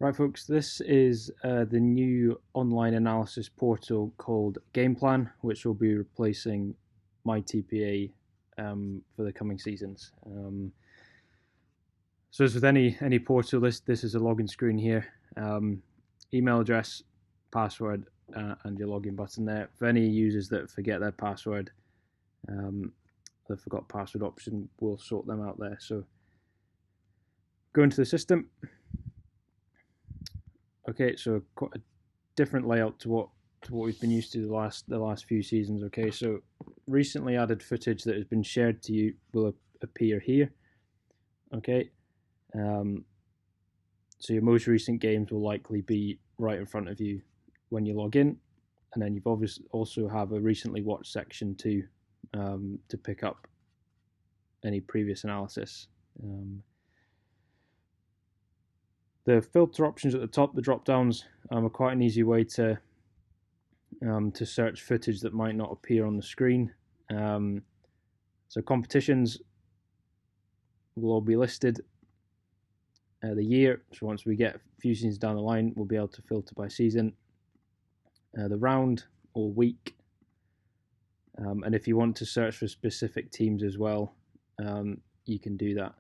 Right, folks, this is the new online analysis portal called Gameplan, which will be replacing my TPA for the coming seasons. So as with any portal, this is a login screen here. Email address, password, and your login button there. For any users that forget their password, the forgot password option will sort them out there. So go into the system. Okay, so quite a different layout to what we've been used to the last few seasons. Okay, so recently added footage that has been shared to you will appear here. Okay, so your most recent games will likely be right in front of you when you log in, and then you've obviously also have a recently watched section too to pick up any previous analysis. The filter options at the top, the drop downs, are quite an easy way to search footage that might not appear on the screen. So competitions will all be listed. The year, so once we get a few seasons down the line, we'll be able to filter by season. The round or week, and if you want to search for specific teams as well, you can do that.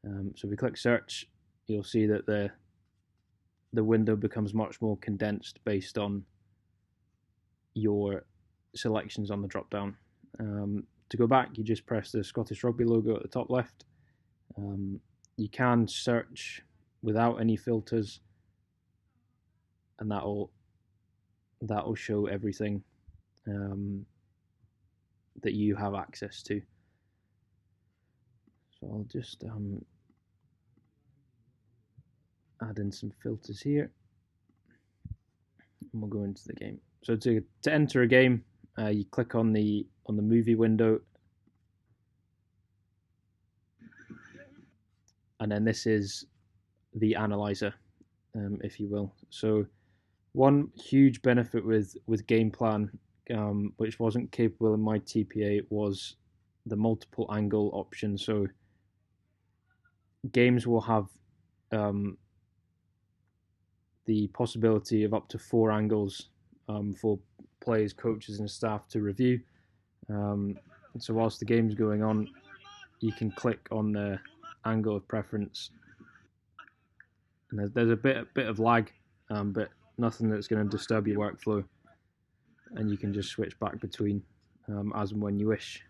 So if we click search, you'll see that the window becomes much more condensed based on your selections on the drop down. To go back, you just press the Scottish Rugby logo at the top left. You can search without any filters, and that'll show everything that you have access to. So I'll just add in some filters here, and we'll go into the game. So to enter a game, you click on the movie window, and then this is the analyzer, if you will. So one huge benefit with Gameplan, which wasn't capable in my TPA, was the multiple angle option. So games will have the possibility of up to 4 angles for players, coaches, and staff to review. So whilst the game's going on, you can click on the angle of preference, and there's a bit of lag, but nothing that's going to disturb your workflow, and you can just switch back between as and when you wish.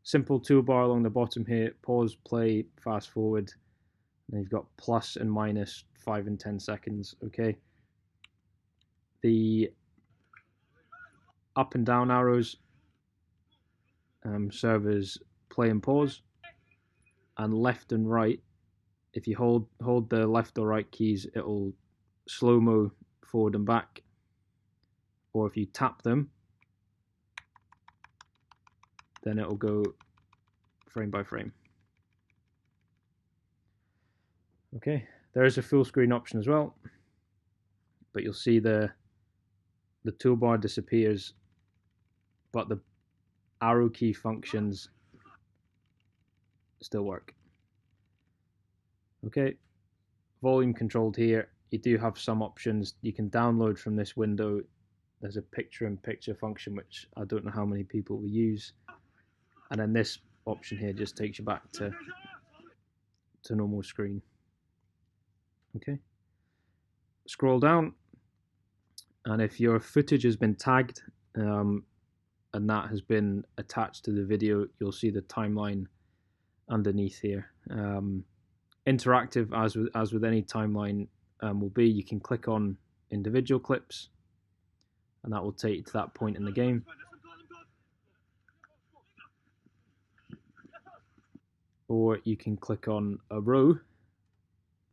Simple toolbar along the bottom here: pause, play, fast forward. And you've got plus and minus 5 and 10 seconds. Okay. The up and down arrows serve as play and pause, and left and right. If you hold the left or right keys, it'll slow-mo forward and back. Or if you tap them, then it'll go frame by frame. Okay, there is a full screen option as well, but you'll see the toolbar disappears, but the arrow key functions still work. Okay, volume controlled here. You do have some options you can download from this window. There's a picture-in-picture function, which I don't know how many people will use. And then this option here just takes you back to normal screen. Okay. Scroll down, and if your footage has been tagged and that has been attached to the video, you'll see the timeline underneath here. Interactive, as with any timeline will be. You can click on individual clips, and that will take you to that point in the game. Or you can click on a row,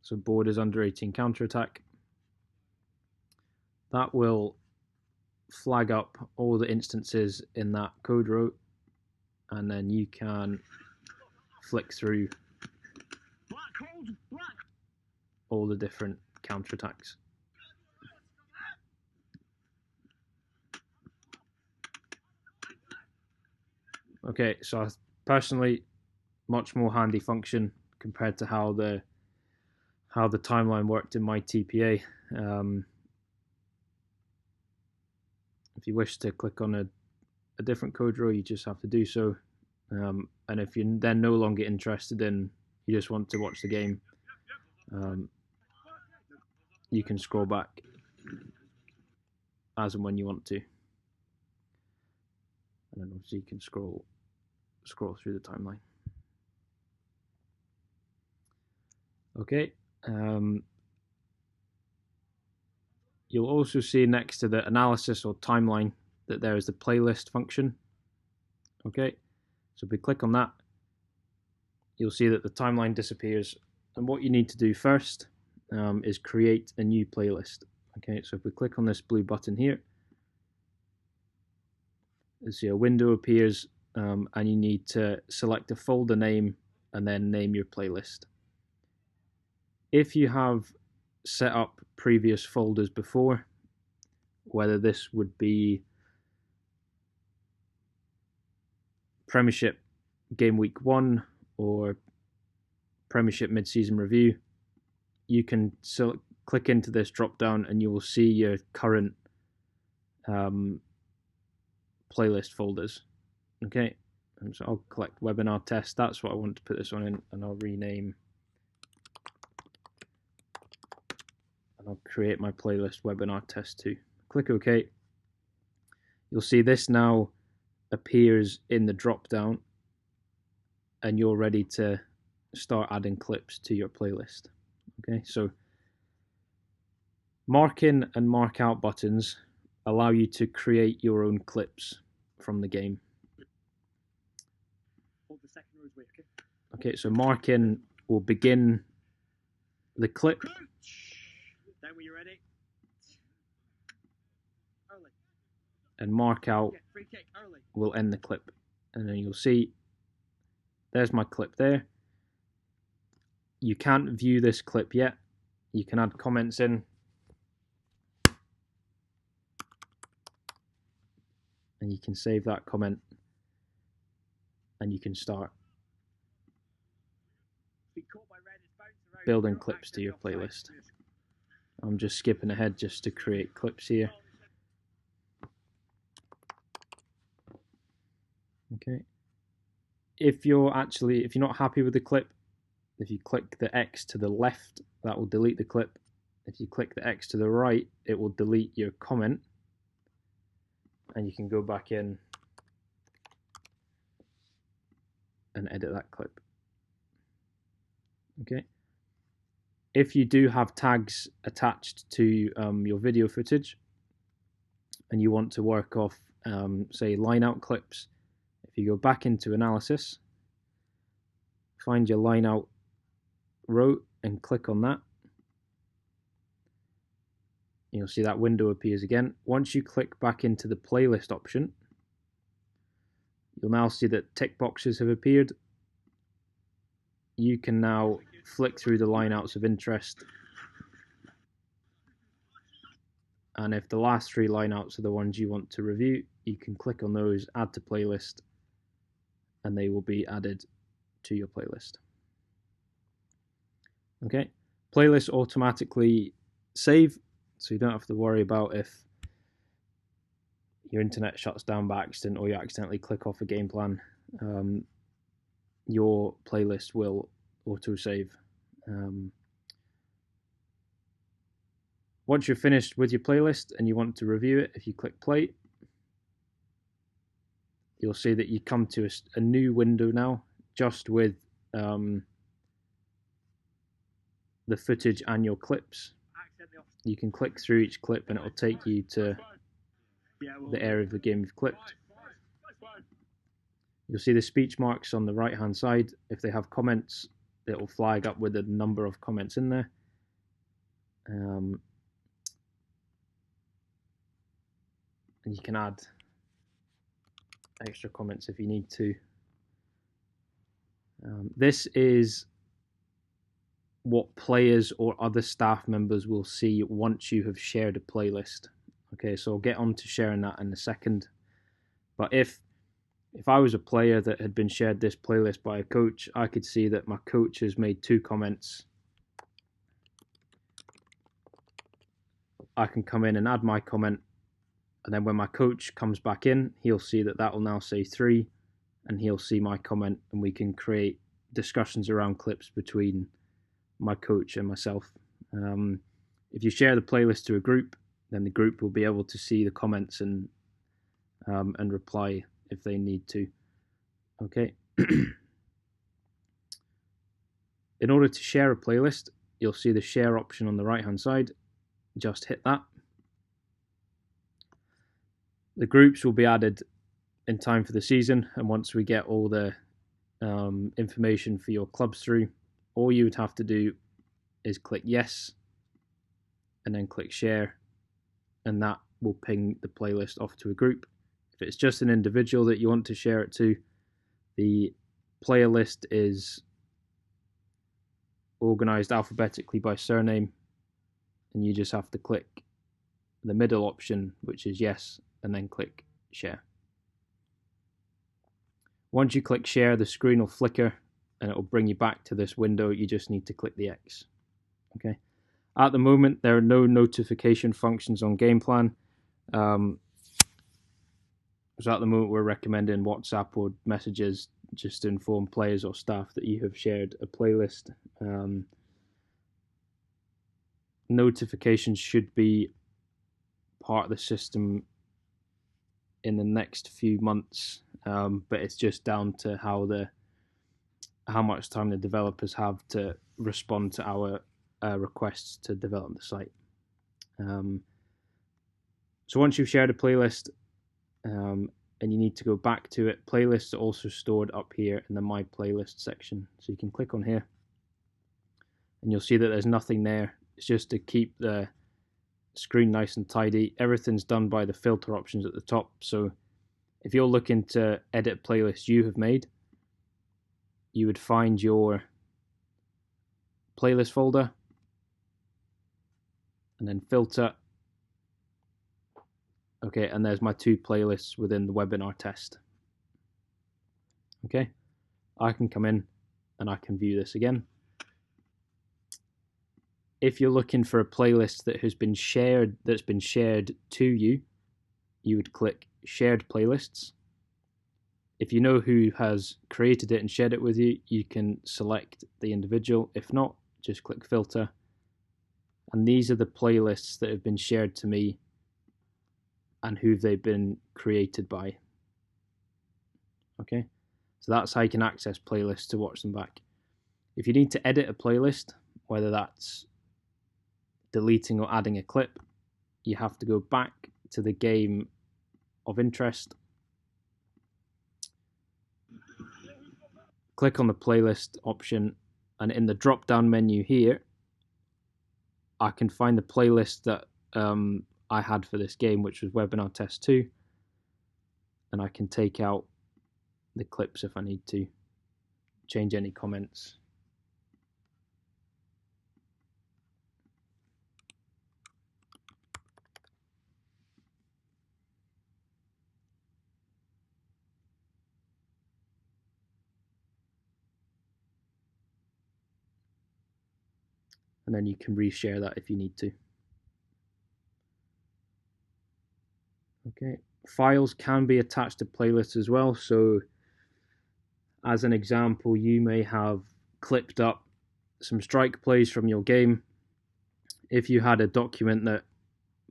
so borders under 18 counterattack. That will flag up all the instances in that code row, and then you can flick through all the different counterattacks. Okay, so personally, much more handy function compared to how how the timeline worked in my TPA. If you wish to click on a different code row, you just have to do so. And if you're then no longer interested in, you just want to watch the game, you can scroll back as and when you want to. And then obviously you can scroll through the timeline. Okay. You'll also see next to the analysis or timeline that there is the playlist function. Okay, so if we click on that, you'll see that the timeline disappears. And what you need to do first is create a new playlist. Okay, so if we click on this blue button here, you'll see a window appears, and you need to select a folder name and then name your playlist. If you have set up previous folders before, whether this would be Premiership Game Week 1 or Premiership Mid-Season Review, you can click into this drop down and you will see your current playlist folders. Okay, and so I'll collect webinar test. That's what I want to put this on in, and I'll rename. I'll create my playlist webinar test 2. Click OK. You'll see this now appears in the drop down, and you're ready to start adding clips to your playlist. Okay, so mark in and mark out buttons allow you to create your own clips from the game. Hold the second row, okay? Okay, so mark in will begin the clip. Then when you're ready. Early. And mark out Free kick, early. will end the clip. And then you'll see there's my clip there. You can't view this clip yet. You can add comments in. And you can save that comment. And you can start building clips to your playlist. I'm just skipping ahead just to create clips here. Okay. If you're not happy with the clip, if you click the X to the left, that will delete the clip. If you click the X to the right, it will delete your comment. And you can go back in and edit that clip. Okay. If you do have tags attached to your video footage and you want to work off, say, line out clips, if you go back into analysis, find your line out row and click on that, you'll see that window appears again. Once you click back into the playlist option, you'll now see that tick boxes have appeared. You can now flick through the lineouts of interest, and if the last 3 lineouts are the ones you want to review, you can click on those, add to playlist, and they will be added to your playlist. Okay, playlists automatically save, so you don't have to worry about if your internet shuts down by accident or you accidentally click off a game plan. Your playlist will auto-save. Once you're finished with your playlist and you want to review it, if you click play, you'll see that you come to a new window now, just with the footage and your clips. You can click through each clip and it will take you to the area of the game you've clipped. You'll see the speech marks on the right hand side. If they have comments, it will flag up with a number of comments in there. And you can add extra comments if you need to. This is what players or other staff members will see once you have shared a playlist. Okay, so I'll get on to sharing that in a second. But if I was a player that had been shared this playlist by a coach, I could see that my coach has made 2 comments I can come in and add my comment, and then when my coach comes back in, he'll see that that will now say 3, and he'll see my comment, and we can create discussions around clips between my coach and myself. If you share the playlist to a group, then the group will be able to see the comments and reply if they need to. Okay. In order to share a playlist, you'll see the share option on the right hand side. Just hit that. The groups will be added in time for the season, and once we get all the information for your clubs through, all you would have to do is click yes and then click share, and that will ping the playlist off to a group. If it's just an individual that you want to share it to, the player list is organized alphabetically by surname, and you just have to click the middle option, which is yes, and then click share. Once you click share, the screen will flicker and it will bring you back to this window. You just need to click the X. Okay. At the moment, there are no notification functions on Gameplan. So at the moment, we're recommending WhatsApp or messages just to inform players or staff that you have shared a playlist. Notifications should be part of the system in the next few months, but it's just down to how much time the developers have to respond to our requests to develop the site. So once you've shared a playlist and you need to go back to it, playlists are also stored up here in the My Playlist section. So you can click on here and you'll see that there's nothing there. It's just to keep the screen nice and tidy. Everything's done by the filter options at the top. So if you're looking to edit playlists you have made, you would find your playlist folder and then filter. Okay, and there's my 2 playlists within the webinar test. Okay, I can come in and I can view this again. If you're looking for a playlist that has been shared, that's been shared to you, you would click shared playlists. If you know who has created it and shared it with you, you can select the individual. If not, just click filter. And these are the playlists that have been shared to me and who they've been created by. Okay, so that's how you can access playlists to watch them back. If you need to edit a playlist, whether that's deleting or adding a clip, you have to go back to the game of interest, click on the playlist option, and in the drop down menu here I can find the playlist that I had for this game, which was Webinar Test 2, and I can take out the clips if I need to, change any comments. And then you can reshare that if you need to. Okay, files can be attached to playlists as well. So as an example, you may have clipped up some strike plays from your game. If you had a document that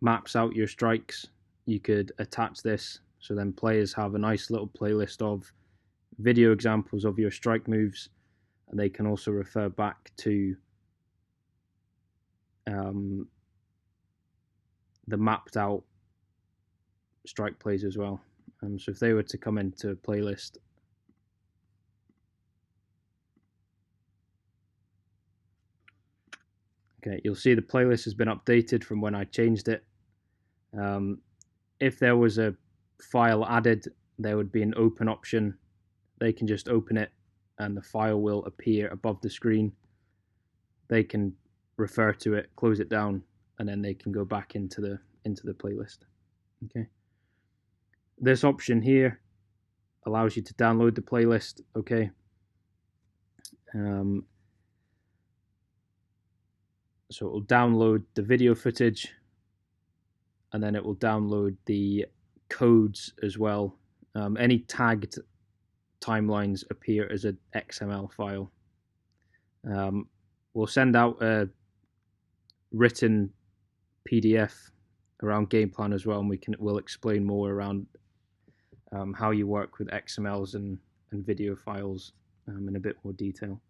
maps out your strikes, you could attach this, so then players have a nice little playlist of video examples of your strike moves, and they can also refer back to the mapped out strike plays as well. So if they were to come into a playlist, okay, you'll see the playlist has been updated from when I changed it. If there was a file added, there would be an open option. They can just open it and the file will appear above the screen. They can refer to it, close it down, and then they can go back into the playlist. Okay. This option here allows you to download the playlist. Okay. So it will download the video footage, and then it will download the codes as well. Any tagged timelines appear as an XML file. We'll send out a written PDF around Gameplan as well, and we'll explain more around how you work with XMLs and video files in a bit more detail.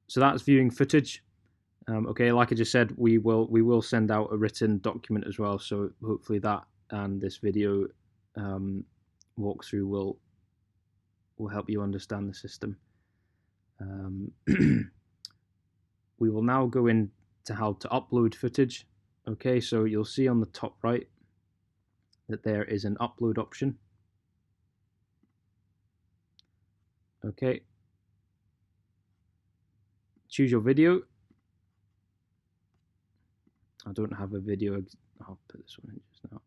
So that's viewing footage. Okay, like I just said, we will send out a written document as well. So hopefully that and this video walkthrough will help you understand the system. We will now go into how to upload footage. Okay, so you'll see on the top right that there is an upload option. Okay, choose your video. I don't have a video. I'll put this one in just now.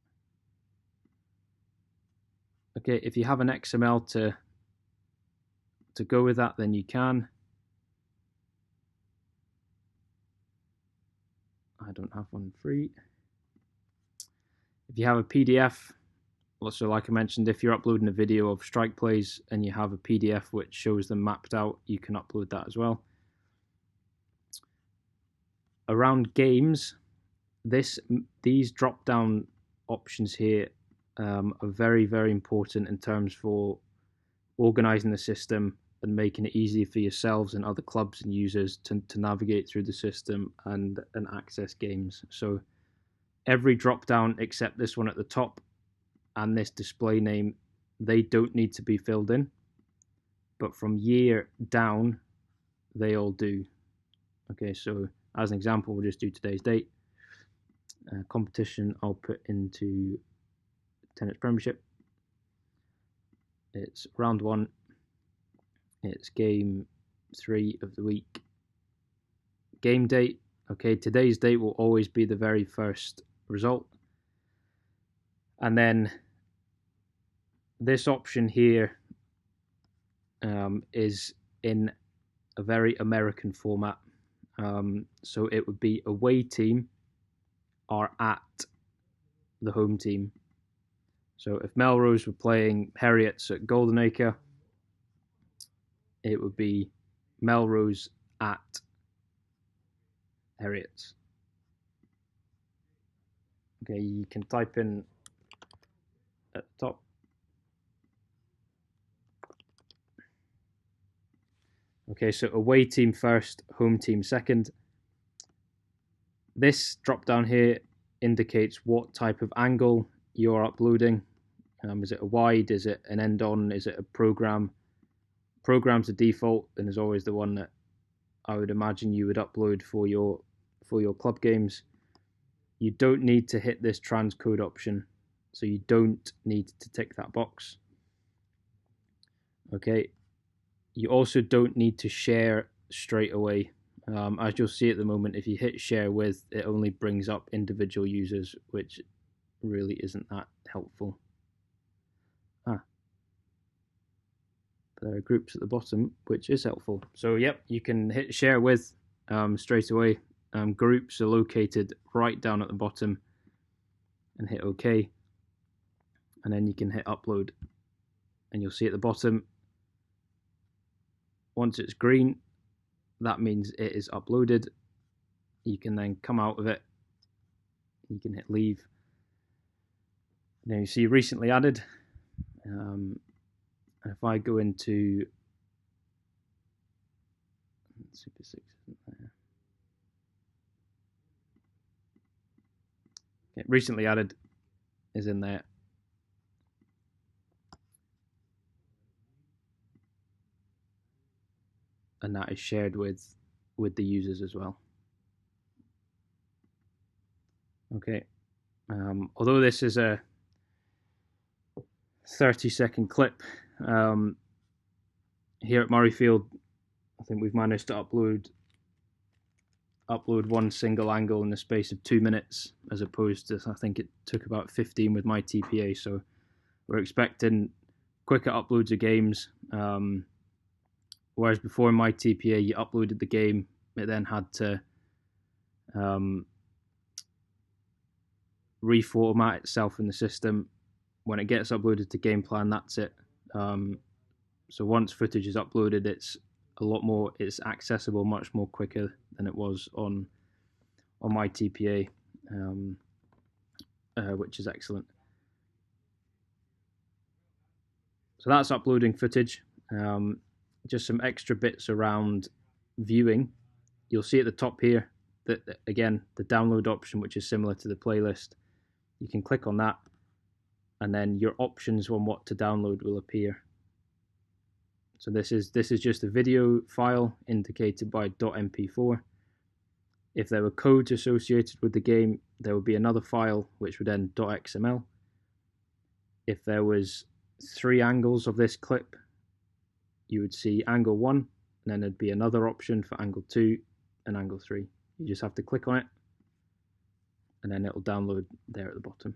Okay, if you have an XML to go with that, then you can. I don't have one free. If you have a PDF, also like I mentioned, if you're uploading a video of strike plays and you have a PDF which shows them mapped out, you can upload that as well. Around games, these drop-down options here are very, very important in terms for organizing the system and making it easy for yourselves and other clubs and users to navigate through the system and access games. So every drop-down except this one at the top and this display name, they don't need to be filled in, but from year down, they all do. Okay, so as an example, we'll just do today's date. Competition, I'll put into Tennis Premiership. It's round 1. It's game 3 of the week. Game date. Okay, today's date will always be the very first result. And then this option here is in a very American format. So it would be away team are at the home team. So if Melrose were playing Heriots at Goldenacre, it would be Melrose at Heriots. Okay, you can type in at the top. Okay, so away team first, home team second. This drop down here indicates what type of angle you're uploading. Is it a wide? Is it an end on? Is it a program? Program's a default and is always the one that I would imagine you would upload for your club games. You don't need to hit this transcode option, so you don't need to tick that box. Okay, you also don't need to share straight away. As you'll see at the moment, if you hit share with, it only brings up individual users, which really isn't that helpful. There are groups at the bottom, which is helpful. So yep, you can hit share with straight away. Groups are located right down at the bottom, and hit OK. And then you can hit upload, and you'll see at the bottom, once it's green, that means it is uploaded. You can then come out of it. You can hit leave. Now you see recently added. If I go into Super 6 isn't there. Okay, recently added is in there. And that is shared with the users as well. Okay. Although this is a 30-second clip, here at Murrayfield, I think we've managed to upload one single angle in the space of 2 minutes, as opposed to, I think it took about 15 with my TPA. So we're expecting quicker uploads of games. Whereas before in my TPA, you uploaded the game, it then had to reformat itself in the system. When it gets uploaded to Gameplan, that's it. So once footage is uploaded, it's accessible much more quicker than it was on my TPA, which is excellent. So that's uploading footage. Just some extra bits around viewing. You'll see at the top here that, again, the download option, which is similar to the playlist. You can click on that, and then your options on what to download will appear. So this is just a video file indicated by .mp4. If there were codes associated with the game, there would be another file which would end .xml. If there was 3 angles of this clip, you would see angle 1, and then there'd be another option for angle 2 and angle 3. You just have to click on it, and then it'll download there at the bottom.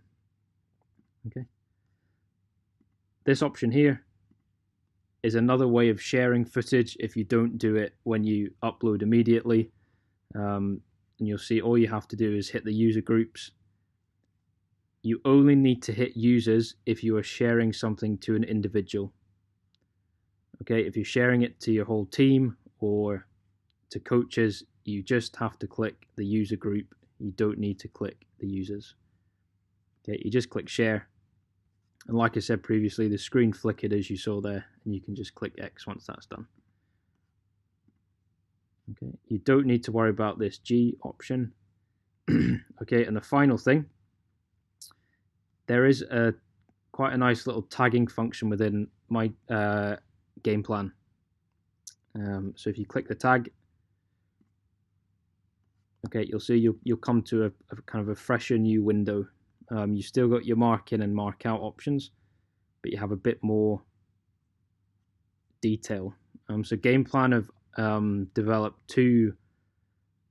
Okay. This option here is another way of sharing footage if you don't do it when you upload immediately. And you'll see all you have to do is hit the user groups. You only need to hit users if you are sharing something to an individual. Okay, if you're sharing it to your whole team or to coaches, you just have to click the user group. You don't need to click the users. Okay, you just click share. And like I said previously, the screen flickered as you saw there, and you can just click X once that's done. Okay, you don't need to worry about this G option. Okay, and the final thing, there is quite a nice little tagging function within my Gameplan. So if you click the tag, okay, you'll see you'll come to a kind of a fresher new window. You still got your mark in and mark out options, but you have a bit more detail. So Gameplan have developed 2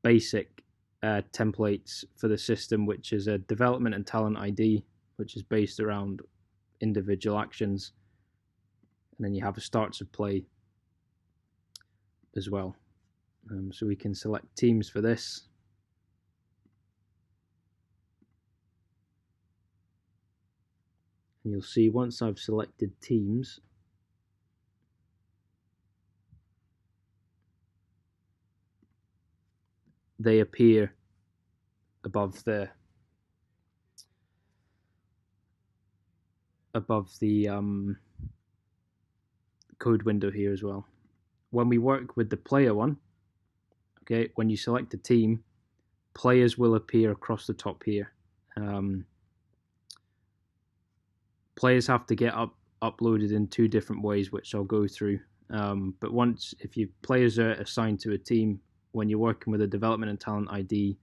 basic templates for the system, which is a development and talent ID, which is based around individual actions, and then you have a starts of play as well. So we can select teams for this. And you'll see once I've selected teams, they appear above the code window here as well. When we work with the player one, okay, when you select a team, players will appear across the top here. Players have to get uploaded in 2 different ways, which I'll go through. But if your players are assigned to a team, when you're working with a development and talent ID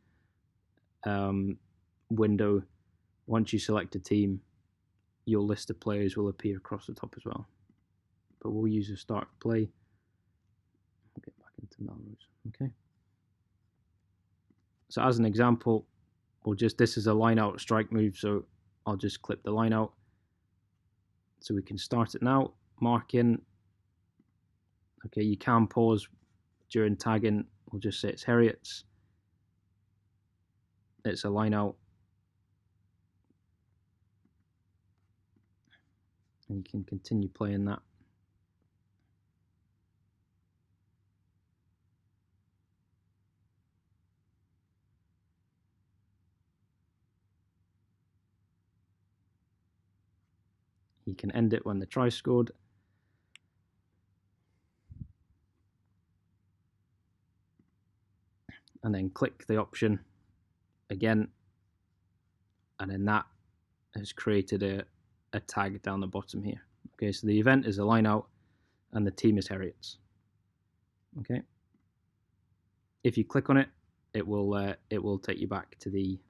window, once you select a team, your list of players will appear across the top as well. But we'll use a start play. I'll get back into Melrose. Okay. So as an example, this is a line out strike move, so I'll just clip the line out. So we can start it now, mark in. Okay, you can pause during tagging. We'll just say it's Harriet's. It's a line out. And you can continue playing that. You can end it when the try scored. And then click the option again. And then that has created a tag down the bottom here. Okay, so the event is a line out and the team is Harriet's. Okay. If you click on it, it will take you back to the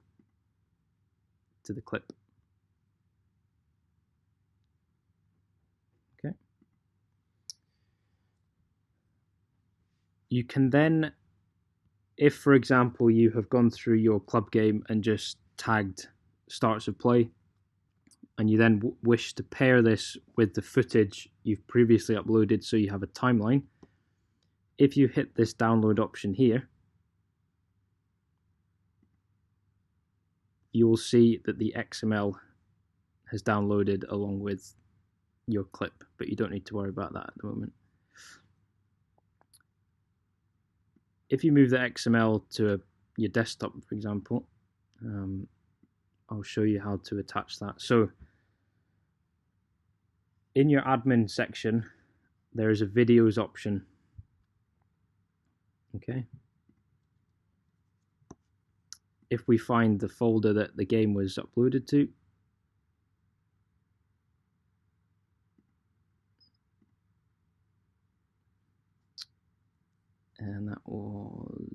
clip. Okay. You can then, if for example you have gone through your club game and just tagged starts of play, and you then wish to pair this with the footage you've previously uploaded so you have a timeline, if you hit this download option here, you will see that the XML has downloaded along with your clip, but you don't need to worry about that at the moment. If you move the XML to your desktop, for example, I'll show you how to attach that. So in your admin section, there is a videos option. Okay. If we find the folder that the game was uploaded to, and that was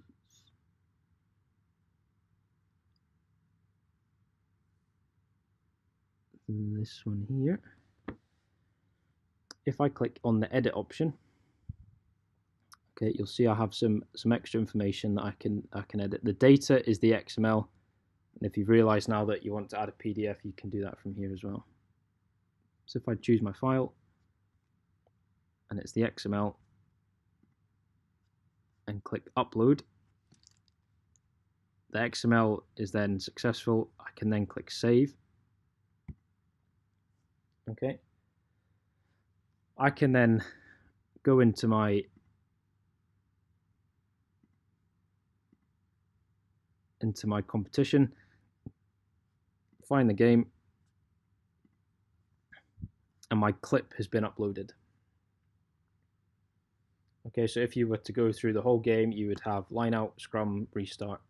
this one here. If I click on the edit option, okay, you'll see I have some extra information that I can edit. The data is the XML, and if you've realized now that you want to add a PDF, you can do that from here as well. So if I choose my file, and it's the XML, and click upload, the XML is then successful. I can then click save. Okay. I can then go into my competition, find the game, and my clip has been uploaded. Okay, so if you were to go through the whole game, you would have line out, scrum, restart,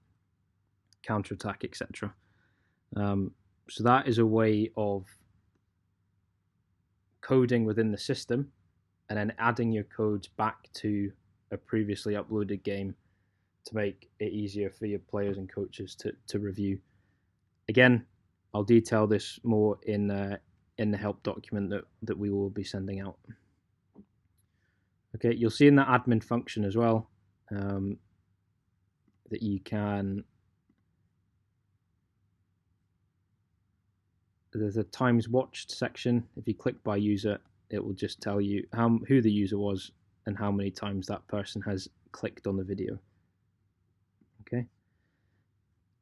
counter attack, etc. So that is a way of coding within the system and then adding your codes back to a previously uploaded game to make it easier for your players and coaches to review. Again, I'll detail this more in the help document that we will be sending out. Okay, you'll see in that admin function as well that you can. There's a times watched section. If you click by user, it will just tell you who the user was and how many times that person has clicked on the video. Okay.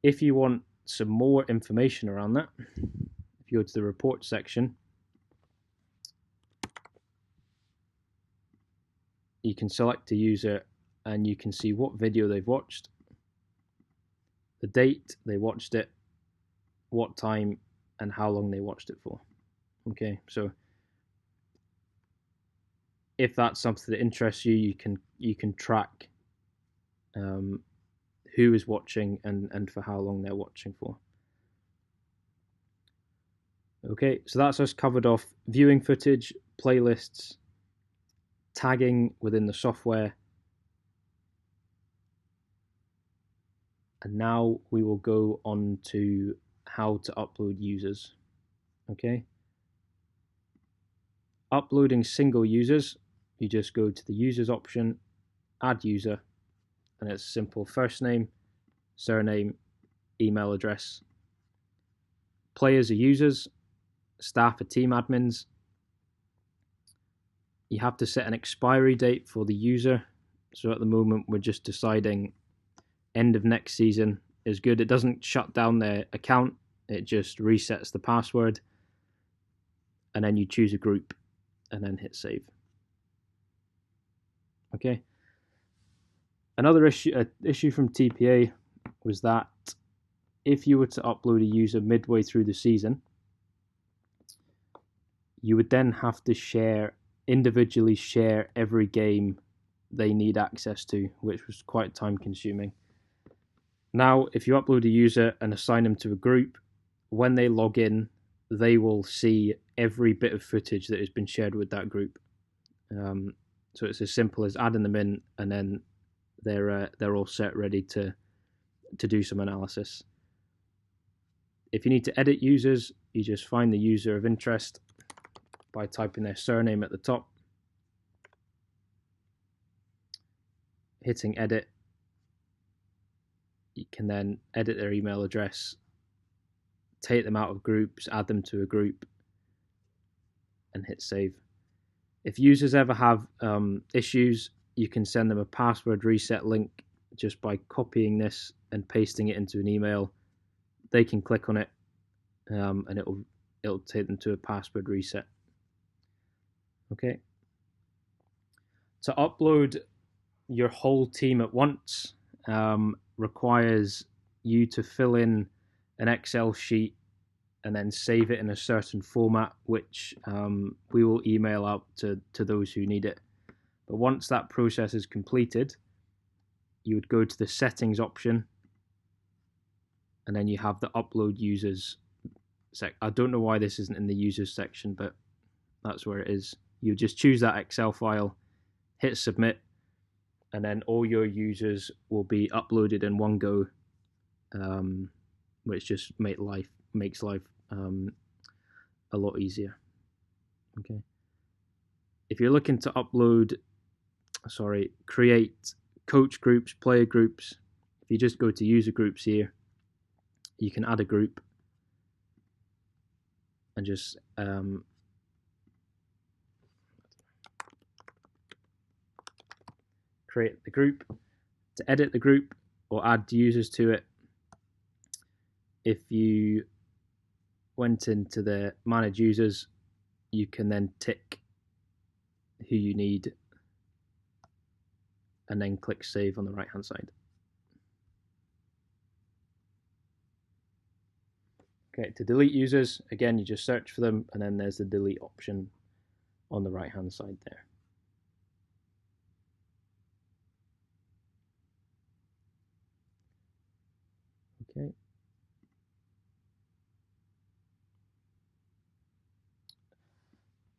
If you want some more information around that, if you go to the report section, you can select a user and you can see what video they've watched, the date they watched it, what time, and how long they watched it for. Okay, so if that's something that interests you, you can track who is watching and for how long they're watching for. Okay, so that's us covered off viewing footage, playlists, tagging within the software, and now we will go on to how to upload users. Okay, uploading single users, you just go to the users option, add user, and it's simple: first name, surname, email address. Players are users, staff are team admins. You have to set an expiry date for the user. So at the moment, we're just deciding end of next season is good. It doesn't shut down their account. It just resets the password. And then you choose a group and then hit save. Okay. Another issue from TPA was that if you were to upload a user midway through the season, you would then have to individually share every game they need access to, which was quite time consuming. Now, if you upload a user and assign them to a group, when they log in, they will see every bit of footage that has been shared with that group. So it's as simple as adding them in, and then they're all set, ready to do some analysis. If you need to edit users, you just find the user of interest by typing their surname at the top, hitting edit. You can then edit their email address, take them out of groups, add them to a group, and hit save. If users ever have issues, you can send them a password reset link just by copying this and pasting it into an email they can click on it, and it'll take them to a password reset. Okay. To upload your whole team at once requires you to fill in an Excel sheet and then save it in a certain format, which we will email out to those who need it. But once that process is completed, you would go to the settings option, and then you have the upload users. I don't know why this isn't in the users section, but that's where it is. You just choose that Excel file, hit submit, and then all your users will be uploaded in one go, which just makes life a lot easier. Okay. If you're looking to create coach groups, player groups, if you just go to user groups here, you can add a group and just create the group. To edit the group or add users to it, if you went into the manage users, you can then tick who you need and then click save on the right hand side. Okay, to delete users, again, you just search for them, and then there's the delete option on the right hand side there. Okay.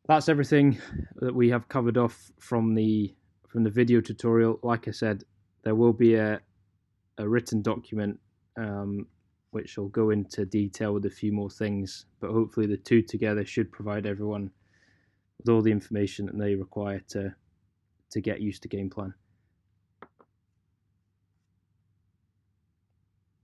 That's everything that we have covered off from the video tutorial. Like I said, there will be a written document which will go into detail with a few more things, but hopefully the two together should provide everyone with all the information that they require to get used to Gameplan.